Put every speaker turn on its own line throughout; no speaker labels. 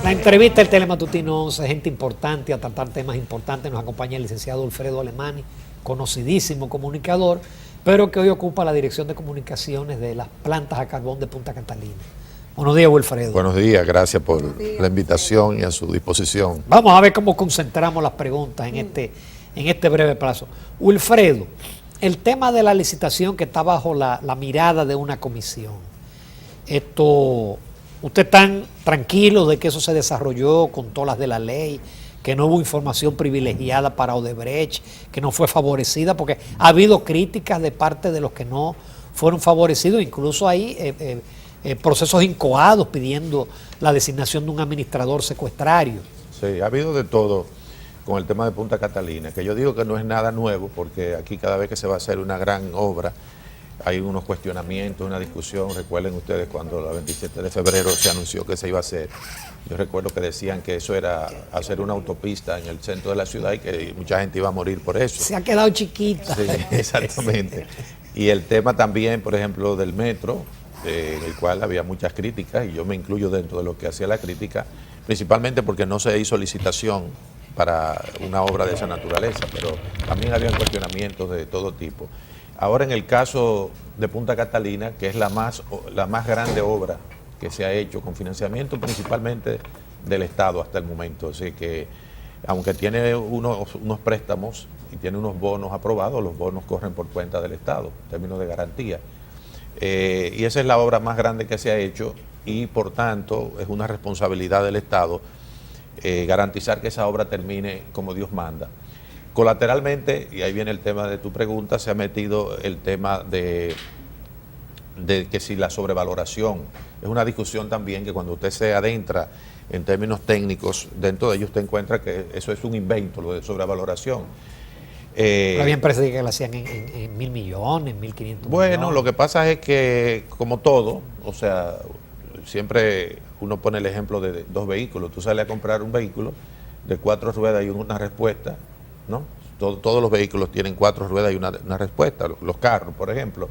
La entrevista del Telematutino 11, gente importante a tratar temas importantes. Nos acompaña el licenciado Wilfredo Alemani, conocidísimo comunicador, pero que hoy ocupa la dirección de comunicaciones de las plantas a carbón de Punta Catalina. Buenos días, Wilfredo.
Buenos días, gracias por la invitación y a su disposición.
Vamos a ver cómo concentramos las preguntas en este breve plazo. Wilfredo, el tema de la licitación que está bajo la mirada de una comisión. ¿Usted está tranquilo de que eso se desarrolló con todas las de la ley, que no hubo información privilegiada para Odebrecht, que no fue favorecida? Porque ha habido críticas de parte de los que no fueron favorecidos, incluso hay procesos incoados pidiendo la designación de un administrador secuestrario.
Sí, ha habido de todo con el tema de Punta Catalina, que yo digo que no es nada nuevo, porque aquí cada vez que se va a hacer una gran obra, hay unos cuestionamientos, una discusión. Recuerden ustedes cuando el 27 de febrero se anunció que se iba a hacer. Yo recuerdo que decían que eso era hacer una autopista en el centro de la ciudad y que mucha gente iba a morir por eso.
Se ha quedado chiquita.
Sí, exactamente. Y el tema también, por ejemplo, del metro, en el cual había muchas críticas, y yo me incluyo dentro de lo que hacía la crítica, principalmente porque no se hizo licitación para una obra de esa naturaleza, pero también había cuestionamientos de todo tipo. Ahora en el caso de Punta Catalina, que es la más grande obra que se ha hecho con financiamiento principalmente del Estado hasta el momento, así que aunque tiene unos préstamos y tiene unos bonos aprobados, los bonos corren por cuenta del Estado en términos de garantía. Y esa es la obra más grande que se ha hecho y por tanto es una responsabilidad del Estado garantizar que esa obra termine como Dios manda. Colateralmente, y ahí viene el tema de tu pregunta, se ha metido el tema de que si la sobrevaloración, es una discusión también que cuando usted se adentra en términos técnicos, dentro de ellos usted encuentra que eso es un invento, lo de sobrevaloración.
Había empresas que la hacían en 1.000 millones, 1.500
Bueno,
millones.
lo que pasa es que, como todo, o sea, siempre uno pone el ejemplo de dos vehículos. Tú sales a comprar un vehículo de 4 ruedas y una respuesta, ¿no? Todos los vehículos tienen 4 ruedas y una respuesta, los carros, por ejemplo.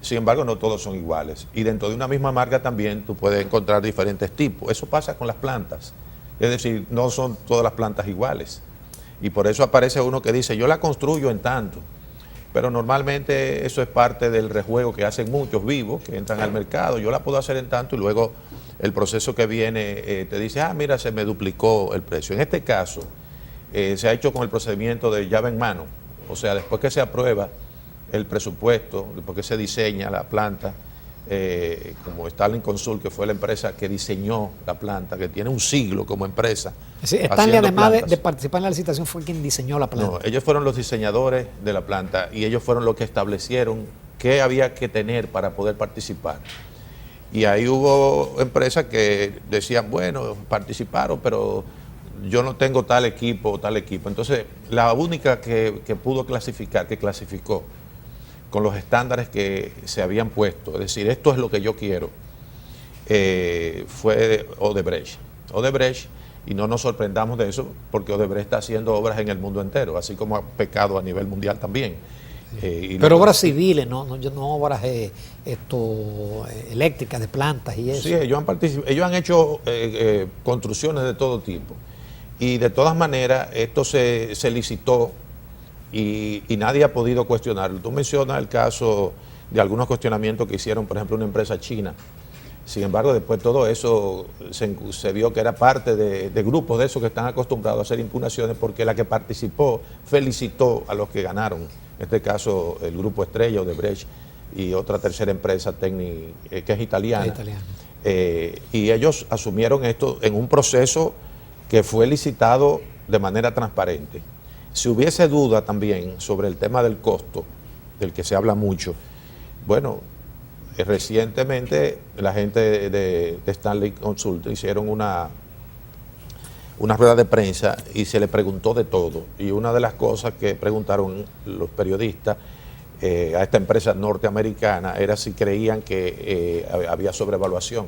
Sin embargo, no todos son iguales. Y dentro de una misma marca también tú puedes encontrar diferentes tipos. Eso pasa con las plantas. Es decir, no son todas las plantas iguales. Y por eso aparece uno que dice, yo la construyo en tanto. Pero normalmente eso es parte del rejuego que hacen muchos vivos que entran al mercado. Yo la puedo hacer en tanto y luego el proceso que viene te dice, mira, se me duplicó el precio. En este caso, se ha hecho con el procedimiento de llave en mano. O sea, después que se aprueba el presupuesto, después que se diseña la planta, como Starling Consult, que fue la empresa que diseñó la planta, que tiene un siglo como empresa.
Sí, Stanley, además de participar en la licitación, fue quien diseñó la planta.
No, ellos fueron los diseñadores de la planta y ellos fueron los que establecieron qué había que tener para poder participar. Y ahí hubo empresas que decían, bueno, participaron, pero yo no tengo tal equipo o tal equipo. Entonces, la única que pudo clasificar, que clasificó con los estándares que se habían puesto, es decir, esto es lo que yo quiero, fue Odebrecht. Odebrecht, y no nos sorprendamos de eso, porque Odebrecht está haciendo obras en el mundo entero, así como ha pecado a nivel mundial también.
Pero obras civiles, no obras eléctricas de plantas y eso.
Sí, ellos han hecho construcciones de todo tipo. Y de todas maneras, esto se licitó y nadie ha podido cuestionarlo. Tú mencionas el caso de algunos cuestionamientos que hicieron, por ejemplo, una empresa china. Sin embargo, después todo eso se vio que era parte de grupos de esos que están acostumbrados a hacer impugnaciones, porque la que participó felicitó a los que ganaron. En este caso, el grupo Estrella, Odebrecht, y otra tercera empresa que es italiana. Y ellos asumieron esto en un proceso que fue licitado de manera transparente. Si hubiese duda también sobre el tema del costo, del que se habla mucho, bueno, recientemente la gente de Stanley Consult hicieron una rueda de prensa y se le preguntó de todo. Y una de las cosas que preguntaron los periodistas a esta empresa norteamericana era si creían que había sobrevaluación.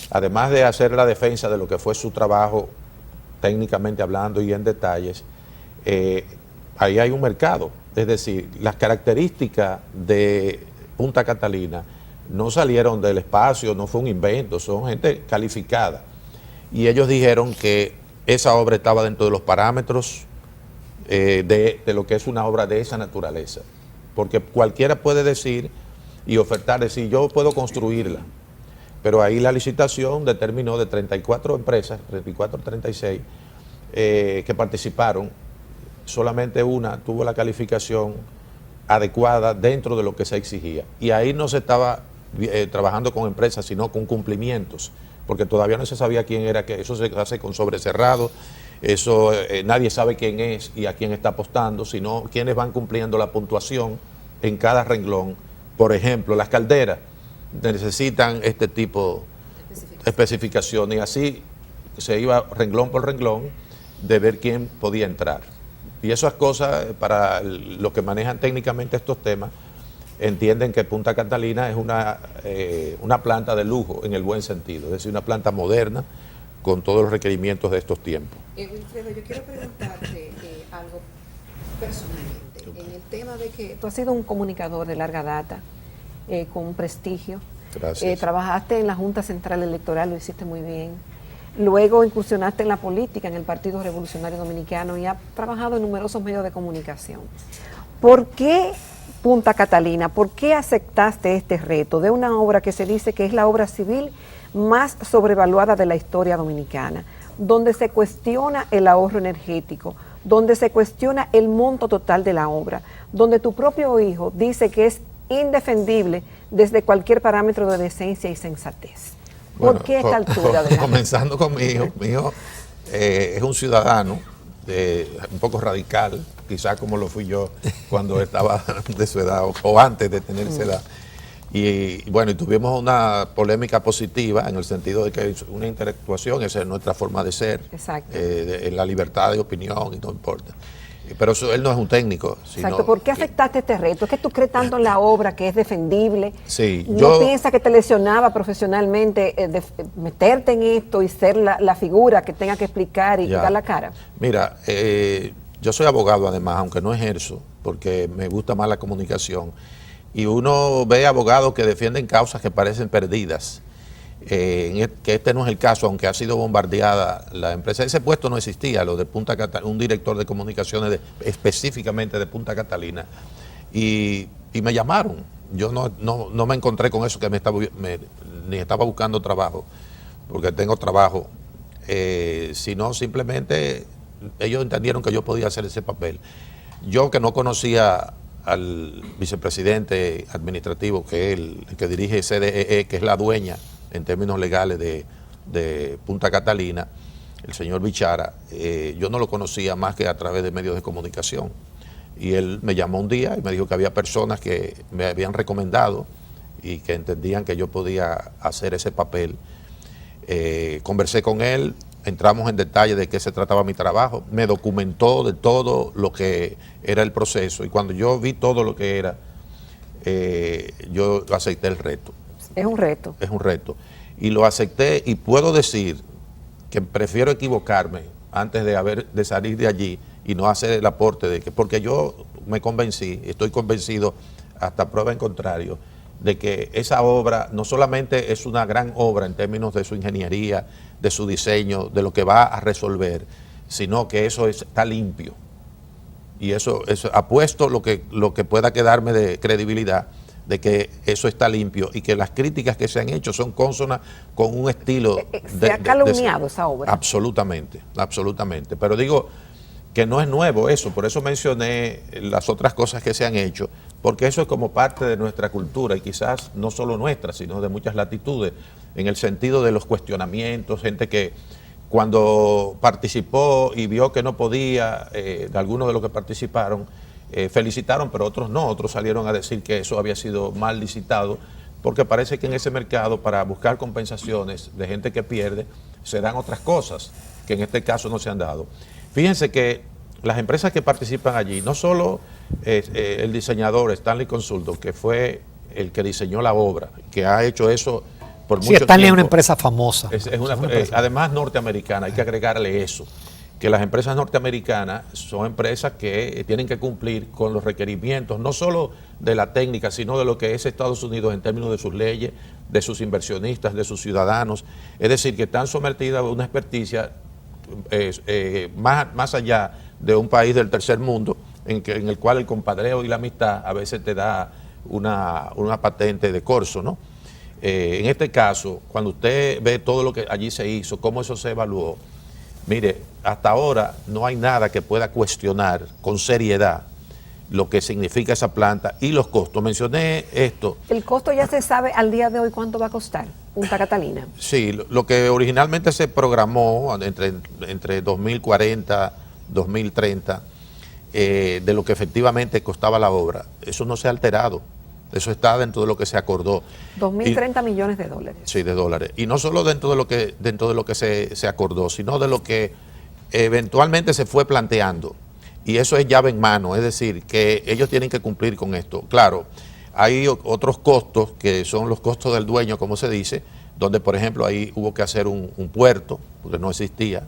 Además de hacer la defensa de lo que fue su trabajo, técnicamente hablando y en detalles, ahí hay un mercado. Es decir, las características de Punta Catalina no salieron del espacio, no fue un invento, son gente calificada. y ellos dijeron que esa obra estaba dentro de los parámetros de lo que es una obra de esa naturaleza. Porque cualquiera puede decir y ofertar, decir, yo puedo construirla. Pero ahí la licitación determinó de 34 empresas, 34, 36, que participaron, solamente una tuvo la calificación adecuada dentro de lo que se exigía. Y ahí no se estaba trabajando con empresas, sino con cumplimientos, porque todavía no se sabía quién era, que eso se hace con sobrecerrado, eso nadie sabe quién es y a quién está apostando, sino quiénes van cumpliendo la puntuación en cada renglón. Por ejemplo, las calderas necesitan este tipo de especificaciones, y así se iba renglón por renglón de ver quién podía entrar. Y esas cosas, para los que manejan técnicamente estos temas, entienden que Punta Catalina es una planta de lujo en el buen sentido, es decir, una planta moderna con todos los requerimientos de estos tiempos.
Wilfredo, yo quiero preguntarte algo personalmente, en el tema de que tú has sido un comunicador de larga data, con un prestigio.
Gracias.
Trabajaste en la Junta Central Electoral, lo hiciste muy bien. Luego incursionaste en la política, en el Partido Revolucionario Dominicano, y has trabajado en numerosos medios de comunicación. ¿Por qué Punta Catalina? ¿Por qué aceptaste este reto de una obra que se dice que es la obra civil más sobrevaluada de la historia dominicana, donde se cuestiona el ahorro energético, donde se cuestiona el monto total de la obra, donde tu propio hijo dice que es indefendible desde cualquier parámetro de decencia y sensatez? ¿Por qué a esta altura de la...
Comenzando con mi hijo es un ciudadano un poco radical, quizás como lo fui yo cuando estaba de su edad o antes de tener esa edad. Y bueno, y tuvimos una polémica positiva en el sentido de que es una interactuación, esa es nuestra forma de ser, la libertad de opinión y no importa. Pero él no es un técnico.
Exacto. ¿Por qué aceptaste este reto? ¿Es que tú crees tanto en la obra que es defendible?
Sí.
¿No piensas que te lesionaba profesionalmente meterte en esto y ser la figura que tenga que explicar y dar la cara?
Mira, yo soy abogado además, aunque no ejerzo, porque me gusta más la comunicación. Y uno ve abogados que defienden causas que parecen perdidas. Que este no es el caso, aunque ha sido bombardeada la empresa. Ese puesto no existía, lo de Punta Catalina, un director de comunicaciones específicamente de Punta Catalina. Y me llamaron. Yo no me encontré con eso, que ni estaba buscando trabajo, porque tengo trabajo, sino simplemente ellos entendieron que yo podía hacer ese papel. Yo, que no conocía al vicepresidente administrativo, que es el que dirige CDEE, que es la dueña en términos legales de Punta Catalina, el señor Bichara, yo no lo conocía más que a través de medios de comunicación. Y él me llamó un día y me dijo que había personas que me habían recomendado y que entendían que yo podía hacer ese papel. Conversé con él, entramos en detalle de qué se trataba mi trabajo, me documentó de todo lo que era el proceso, y cuando yo vi todo lo que era, yo acepté el reto.
Es un reto.
Es un reto. Y lo acepté, y puedo decir que prefiero equivocarme antes de salir de allí y no hacer el aporte porque yo me convencí, estoy convencido hasta prueba en contrario, de que esa obra no solamente es una gran obra en términos de su ingeniería, de su diseño, de lo que va a resolver, sino que eso está limpio. Y eso apuesto lo que pueda quedarme de credibilidad, de que eso está limpio y que las críticas que se han hecho son cónsonas con un estilo...
¿Se ha calumniado esa obra?
Absolutamente, absolutamente. Pero digo que no es nuevo eso, por eso mencioné las otras cosas que se han hecho, porque eso es como parte de nuestra cultura, y quizás no solo nuestra, sino de muchas latitudes, en el sentido de los cuestionamientos, gente que cuando participó y vio que no podía, de algunos de los que participaron, felicitaron, pero otros no, otros salieron a decir que eso había sido mal licitado, porque parece que en ese mercado, para buscar compensaciones de gente que pierde, se dan otras cosas que en este caso no se han dado. Fíjense que las empresas que participan allí, no solo el diseñador Stanley Consulting, que fue el que diseñó la obra, que ha hecho eso por mucho tiempo.
Stanley es una empresa famosa.
Además norteamericana, hay que agregarle eso. que las empresas norteamericanas son empresas que tienen que cumplir con los requerimientos, no solo de la técnica, sino de lo que es Estados Unidos en términos de sus leyes, de sus inversionistas, de sus ciudadanos. Es decir, que están sometidas a una experticia más allá de un país del tercer mundo, en el cual el compadreo y la amistad a veces te da una patente de corso, ¿no? En este caso, cuando usted ve todo lo que allí se hizo, cómo eso se evaluó, mire, hasta ahora no hay nada que pueda cuestionar con seriedad lo que significa esa planta y los costos. Mencioné esto.
¿El costo ya se sabe al día de hoy cuánto va a costar Punta Catalina?
Sí, lo que originalmente se programó entre 2040, 2030, de lo que efectivamente costaba la obra, eso no se ha alterado. Eso está dentro de lo que se acordó.
2.030 millones de dólares.
Sí, de dólares. Y no solo dentro de lo que se acordó, sino de lo que eventualmente se fue planteando. Y eso es llave en mano, es decir, que ellos tienen que cumplir con esto. Claro, hay otros costos que son los costos del dueño, como se dice, donde por ejemplo ahí hubo que hacer un puerto, porque no existía,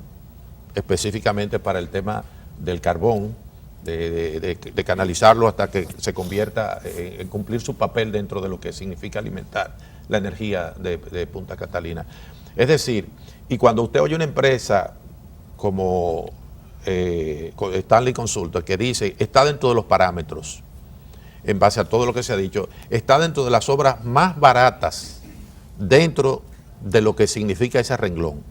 específicamente para el tema del carbón, de canalizarlo hasta que se convierta en cumplir su papel dentro de lo que significa alimentar la energía de Punta Catalina. Es decir, y cuando usted oye una empresa como Stanley Consultor que dice está dentro de los parámetros, en base a todo lo que se ha dicho, está dentro de las obras más baratas dentro de lo que significa ese renglón.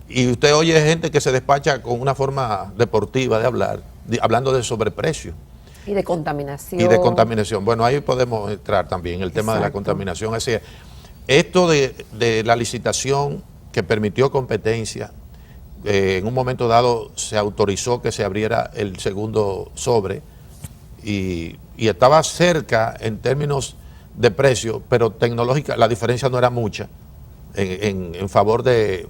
Y usted oye gente que se despacha con una forma deportiva de hablar, hablando de sobreprecio.
Y de contaminación.
Y de contaminación. Bueno, ahí podemos entrar también el tema de la contaminación. Así es, esto de la licitación que permitió competencia, en un momento dado se autorizó que se abriera el segundo sobre y estaba cerca en términos de precio, pero tecnológica la diferencia no era mucha en favor de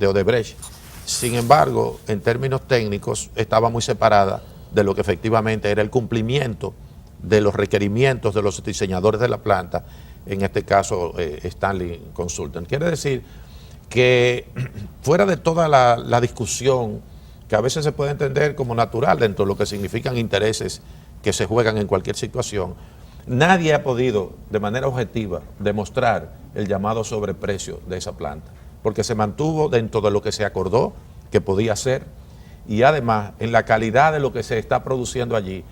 Odebrecht. Sin embargo, en términos técnicos estaba muy separada de lo que efectivamente era el cumplimiento de los requerimientos de los diseñadores de la planta, en este caso Stanley Consultant. Quiere decir que fuera de toda la discusión que a veces se puede entender como natural dentro de lo que significan intereses que se juegan en cualquier situación, nadie ha podido de manera objetiva demostrar el llamado sobreprecio de esa planta, porque se mantuvo dentro de lo que se acordó que podía ser, y además en la calidad de lo que se está produciendo allí,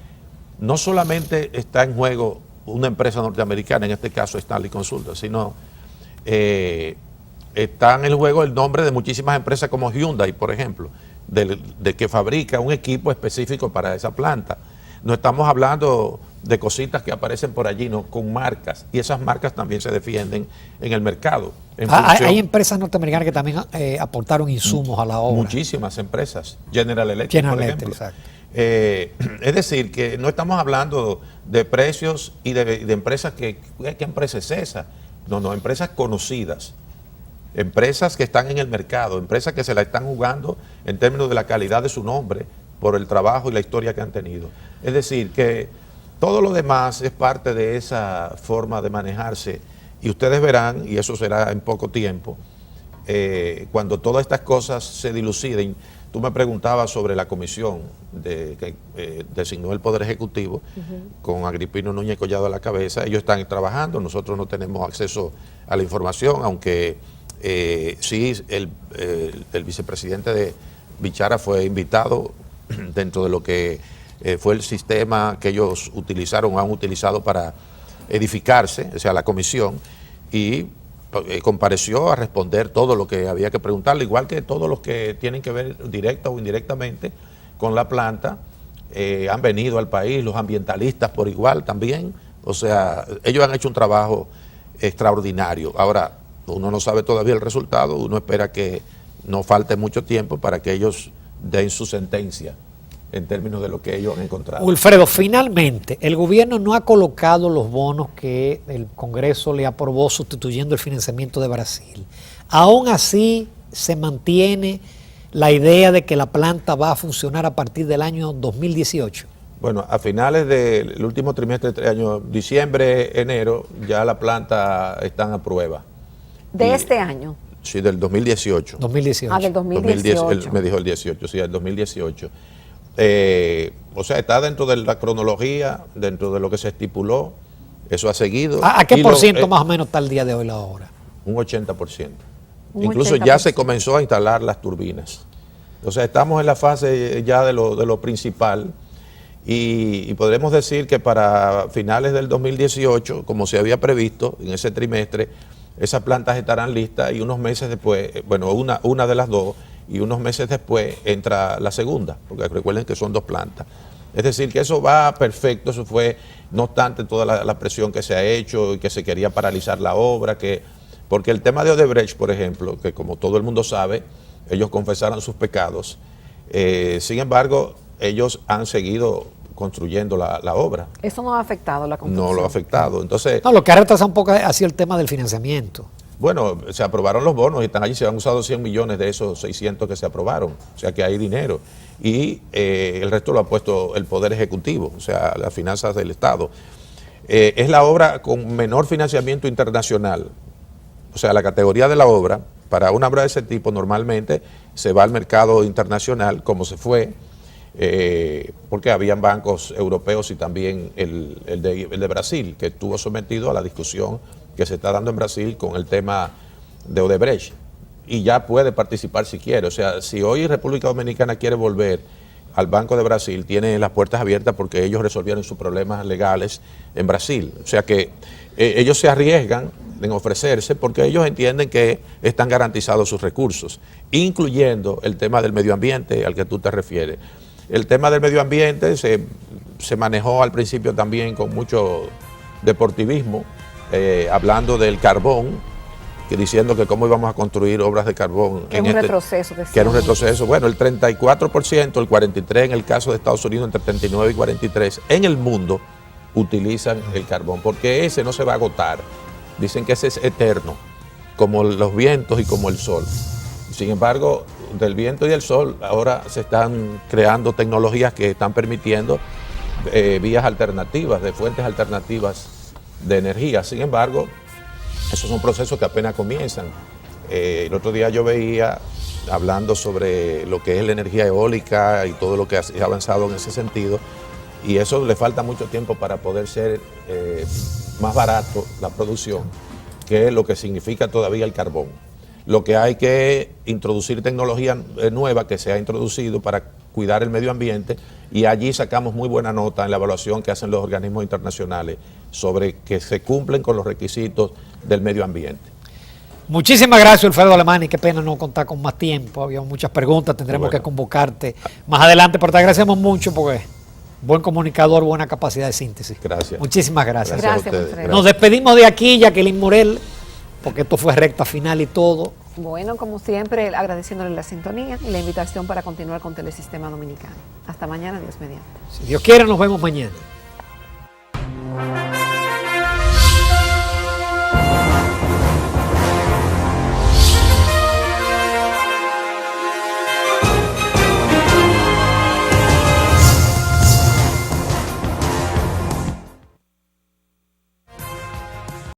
no solamente está en juego una empresa norteamericana, en este caso Stanley Consultant, sino está en el juego el nombre de muchísimas empresas como Hyundai, por ejemplo, de que fabrica un equipo específico para esa planta. No estamos hablando de cositas que aparecen por allí, no, con marcas, y esas marcas también se defienden en el mercado.
Hay empresas norteamericanas que también aportaron insumos a la obra.
Muchísimas empresas, General Electric, por ejemplo.
Exacto.
Es decir, que no estamos hablando de precios y de empresas ¿qué empresa es esa? No, empresas conocidas, empresas que están en el mercado, empresas que se la están jugando en términos de la calidad de su nombre, por el trabajo y la historia que han tenido. Es decir, que todo lo demás es parte de esa forma de manejarse, y ustedes verán, y eso será en poco tiempo, cuando todas estas cosas se diluciden. Tú me preguntabas sobre la comisión que designó el Poder Ejecutivo, con Agripino Núñez Collado a la cabeza. Ellos están trabajando, nosotros no tenemos acceso a la información, aunque sí el vicepresidente de Bichara fue invitado dentro de lo que fue el sistema que ellos utilizaron o han utilizado para edificarse, o sea, la comisión, y compareció a responder todo lo que había que preguntarle, igual que todos los que tienen que ver directa o indirectamente con la planta, han venido al país, los ambientalistas por igual también. O sea, ellos han hecho un trabajo extraordinario. Ahora, uno no sabe todavía el resultado, uno espera que no falte mucho tiempo para que ellos den su sentencia en términos de lo que ellos han encontrado.
Wilfredo, finalmente, el gobierno no ha colocado los bonos que el Congreso le aprobó sustituyendo el financiamiento de Brasil. Aún así, se mantiene la idea de que la planta va a funcionar a partir del año 2018.
Bueno, a finales del último trimestre del año, diciembre, enero, ya la planta está a prueba.
¿De este año?
Sí, del 2018.
2018.
Ah, del 2018.
Él me dijo el 18, sí, el 2018. O sea, está dentro de la cronología, dentro de lo que se estipuló. Eso ha seguido.
¿A qué
Y
por ciento más o menos está el día de hoy la obra?
Un 80%.
Un
Incluso ya
80%.
se comenzó a instalar las turbinas. O sea, estamos en la fase ya de lo principal y podremos decir que para finales del 2018, como se había previsto en ese trimestre, esas plantas estarán listas y unos meses después, bueno, una de las dos, y unos meses después entra la segunda, porque recuerden que son 2 plantas. Es decir, que eso va perfecto, eso fue, no obstante toda la presión que se ha hecho y que se quería paralizar la obra, porque el tema de Odebrecht, por ejemplo, que como todo el mundo sabe, ellos confesaron sus pecados, sin embargo, ellos han seguido construyendo la obra.
Eso no ha afectado la construcción.
No lo ha afectado. Entonces,
No, lo que ha retrasado un poco ha sido el tema del financiamiento.
bueno, se aprobaron los bonos y están allí, se han usado 100 millones de esos 600 que se aprobaron, o sea que hay dinero. Y el resto lo ha puesto el Poder Ejecutivo, o sea, las finanzas del Estado. Es la obra con menor financiamiento internacional, o sea, la categoría de la obra, para una obra de ese tipo normalmente se va al mercado internacional, como se fue, porque habían bancos europeos y también el de Brasil, que estuvo sometido a la discusión que se está dando en Brasil con el tema de Odebrecht, y ya puede participar si quiere. O sea, si hoy República Dominicana quiere volver al Banco de Brasil, tiene las puertas abiertas porque ellos resolvieron sus problemas legales en Brasil. O sea que ellos se arriesgan en ofrecerse porque ellos entienden que están garantizados sus recursos, incluyendo el tema del medio ambiente al que tú te refieres. El tema del medio ambiente se manejó al principio también con mucho deportivismo, hablando del carbón, que diciendo que cómo íbamos a construir obras de carbón.
Que es un retroceso.
Que era un retroceso. Bueno, el 34%, el 43% en el caso de Estados Unidos, entre 39 y 43, en el mundo utilizan el carbón, porque ese no se va a agotar. Dicen que ese es eterno, como los vientos y como el sol. Sin embargo, del viento y del sol ahora se están creando tecnologías que están permitiendo vías alternativas, de fuentes alternativas de energía. Sin embargo, esos son procesos que apenas comienzan. El otro día yo veía, hablando sobre lo que es la energía eólica y todo lo que ha avanzado en ese sentido, y eso le falta mucho tiempo para poder ser más barato la producción, que es lo que significa todavía el carbón. Lo que hay que introducir tecnología nueva que se ha introducido para cuidar el medio ambiente, y allí sacamos muy buena nota en la evaluación que hacen los organismos internacionales sobre que se cumplen con los requisitos del medio ambiente.
Muchísimas gracias, Wilfredo Alemany. Qué pena no contar con más tiempo. Había muchas preguntas, tendremos que convocarte más adelante, pero te agradecemos mucho porque buen comunicador, buena capacidad de síntesis.
Gracias.
Muchísimas gracias.
Gracias,
a ustedes.
Wilfredo.
Nos despedimos de aquí, Jacqueline Morel, porque esto fue recta final y todo.
Bueno, como siempre, agradeciéndole la sintonía y la invitación para continuar con Telesistema Dominicano. Hasta mañana, Dios mediante.
Si Dios quiere, nos vemos mañana.